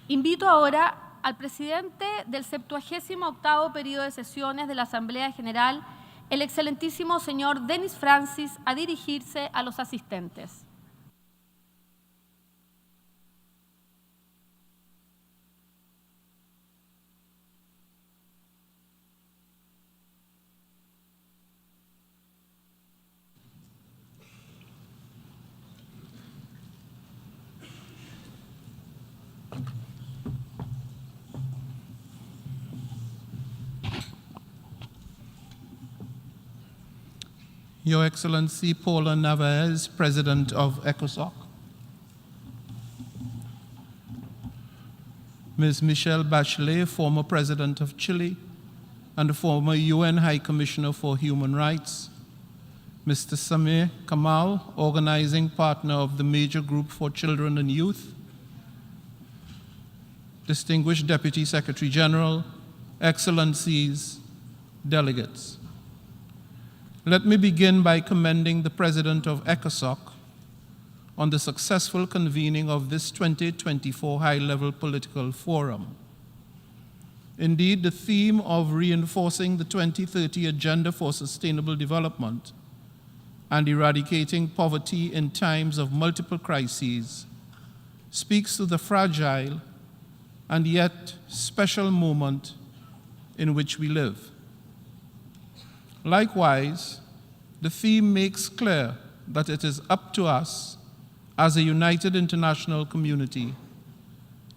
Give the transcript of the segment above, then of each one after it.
Invito ahora al presidente del 78º periodo de sesiones de la Asamblea General, el excelentísimo señor Denis Francis, a dirigirse a los asistentes. Your Excellency Paula Narváez, President of ECOSOC, Ms. Michelle Bachelet, former President of Chile and former UN High Commissioner for Human Rights, Mr. Sameh, Kamal, organizing partner of the Major Group for Children and Youth, distinguished Deputy Secretary General, Excellencies, Delegates. Let me begin by commending the President of ECOSOC on the successful convening of this 2024 high-level political forum. Indeed, the theme of reinforcing the 2030 Agenda for Sustainable Development and eradicating poverty in times of multiple crises speaks to the fragile and yet special moment in which we live. Likewise, the theme makes clear that it is up to us as a united international community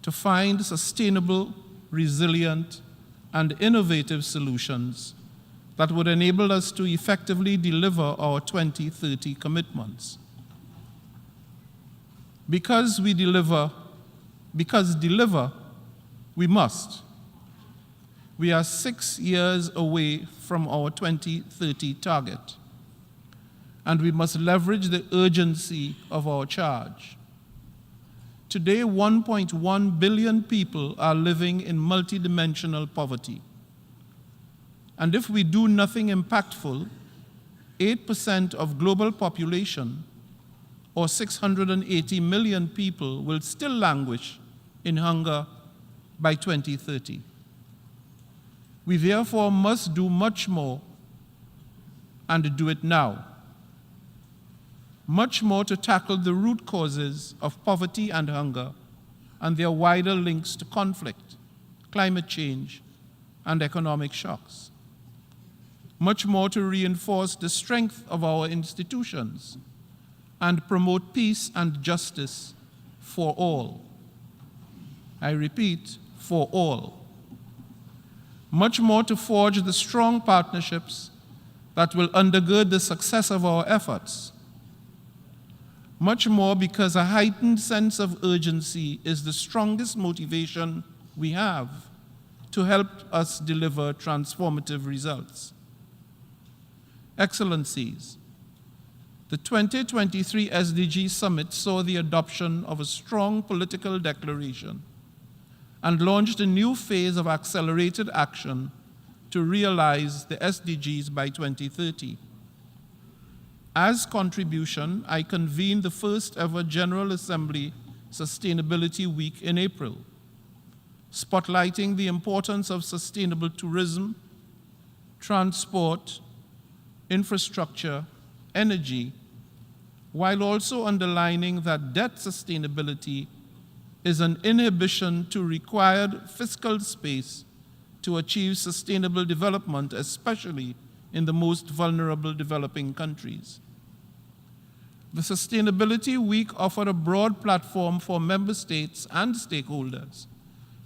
to find sustainable, resilient, and innovative solutions that would enable us to effectively deliver our 2030 commitments. Because deliver, we must. We are 6 years away from our 2030 target, and we must leverage the urgency of our charge. Today, 1.1 billion people are living in multidimensional poverty. And if we do nothing impactful, 8% of global population, or 680 million people, will still languish in hunger by 2030. We therefore must do much more and do it now. Much more to tackle the root causes of poverty and hunger and their wider links to conflict, climate change, and economic shocks. Much more to reinforce the strength of our institutions and promote peace and justice for all. I repeat, for all. Much more to forge the strong partnerships that will undergird the success of our efforts. Much more because a heightened sense of urgency is the strongest motivation we have to help us deliver transformative results. Excellencies, the 2023 SDG Summit saw the adoption of a strong political declaration and launched a new phase of accelerated action to realize the SDGs by 2030. As contribution, I convened the first ever General Assembly Sustainability Week in April, spotlighting the importance of sustainable tourism, transport, infrastructure, energy, while also underlining that debt sustainability is an inhibition to required fiscal space to achieve sustainable development, especially in the most vulnerable developing countries. The Sustainability Week offered a broad platform for member states and stakeholders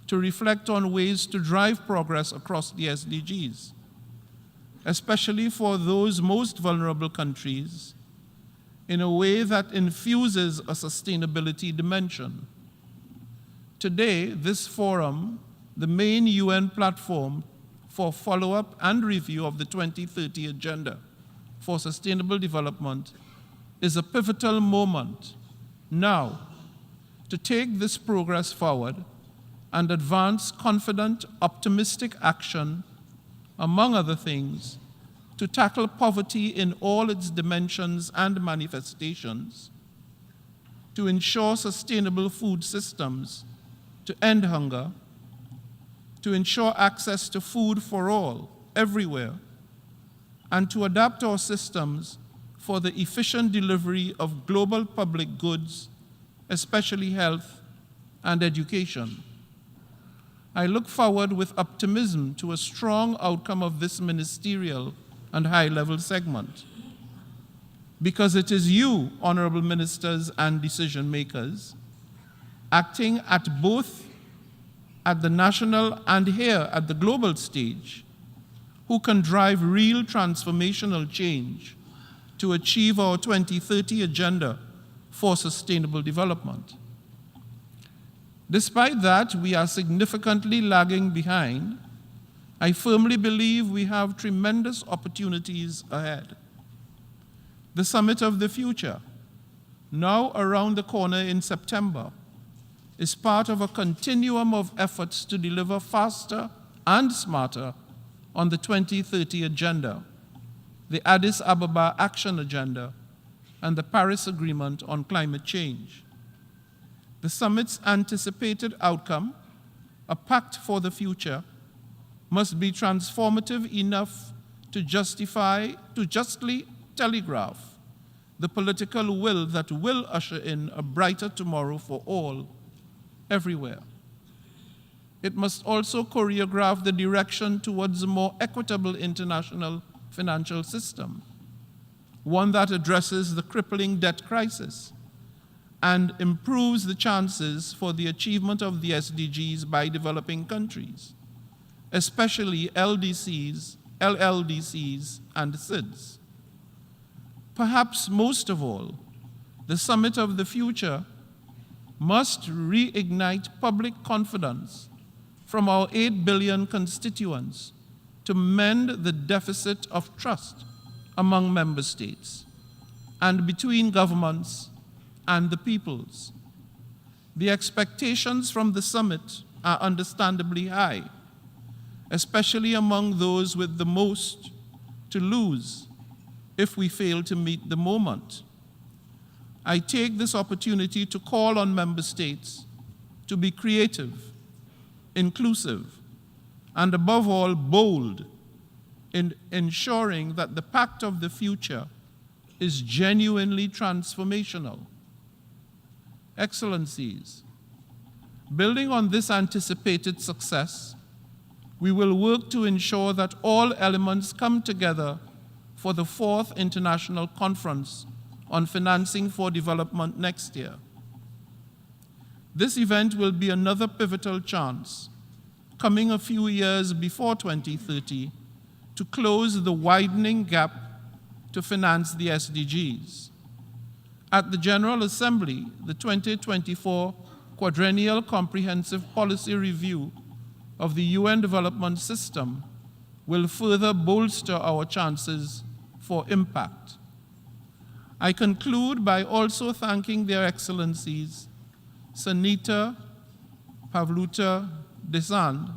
to reflect on ways to drive progress across the SDGs, especially for those most vulnerable countries, in a way that infuses a sustainability dimension. Today, this forum, the main UN platform for follow-up and review of the 2030 Agenda for Sustainable Development, is a pivotal moment now to take this progress forward and advance confident, optimistic action, among other things, to tackle poverty in all its dimensions and manifestations, to ensure sustainable food systems, to end hunger, to ensure access to food for all, everywhere, and to adapt our systems for the efficient delivery of global public goods, especially health and education. I look forward with optimism to a strong outcome of this ministerial and high-level segment, because it is you, honorable ministers and decision makers, acting at both at the national and here at the global stage, who can drive real transformational change to achieve our 2030 agenda for sustainable development. Despite that, we are significantly lagging behind. I firmly believe we have tremendous opportunities ahead. The Summit of the Future, now around the corner in September, is part of a continuum of efforts to deliver faster and smarter on the 2030 Agenda, the Addis Ababa Action Agenda, and the Paris Agreement on Climate Change. The summit's anticipated outcome, a pact for the future, must be transformative enough to justly telegraph the political will that will usher in a brighter tomorrow for all, everywhere. It must also choreograph the direction towards a more equitable international financial system, one that addresses the crippling debt crisis and improves the chances for the achievement of the SDGs by developing countries, especially LDCs, LLDCs, and SIDS. Perhaps most of all, the Summit of the Future must reignite public confidence from our 8 billion constituents to mend the deficit of trust among member states and between governments and the peoples. The expectations from the summit are understandably high, especially among those with the most to lose if we fail to meet the moment. I take this opportunity to call on member states to be creative, inclusive, and above all, bold in ensuring that the Pact of the Future is genuinely transformational. Excellencies, building on this anticipated success, we will work to ensure that all elements come together for the 4th International Conference on Financing for Development next year. This event will be another pivotal chance, coming a few years before 2030, to close the widening gap to finance the SDGs. At the General Assembly, the 2024 Quadrennial Comprehensive Policy Review of the UN Development System will further bolster our chances for impact. I conclude by also thanking their Excellencies, Sanita Pavluta-Deslande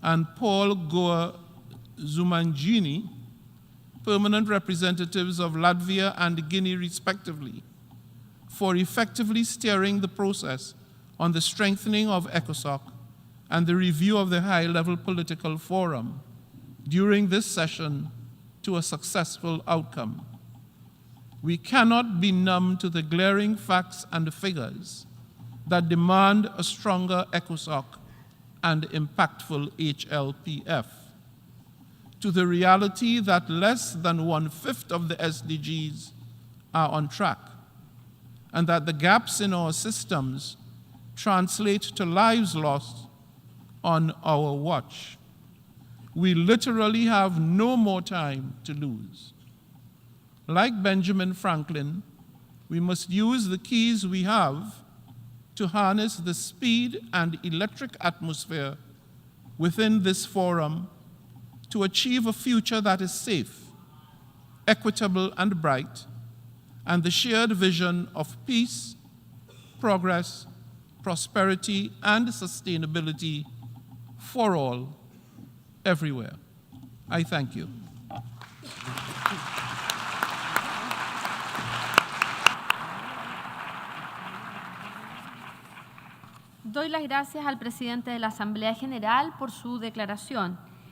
and Paul Goa Zumanjini, permanent representatives of Latvia and Guinea respectively, for effectively steering the process on the strengthening of ECOSOC and the review of the high-level political forum during this session to a successful outcome. We cannot be numb to the glaring facts and figures that demand a stronger ECOSOC and impactful HLPF, to the reality that less than 1/5 of the SDGs are on track, and that the gaps in our systems translate to lives lost on our watch. We literally have no more time to lose. Like Benjamin Franklin, we must use the keys we have to harness the speed and electric atmosphere within this forum to achieve a future that is safe, equitable, and bright, and the shared vision of peace, progress, prosperity, and sustainability for all, everywhere. I thank you. Doy las gracias al presidente de la Asamblea General por su declaración.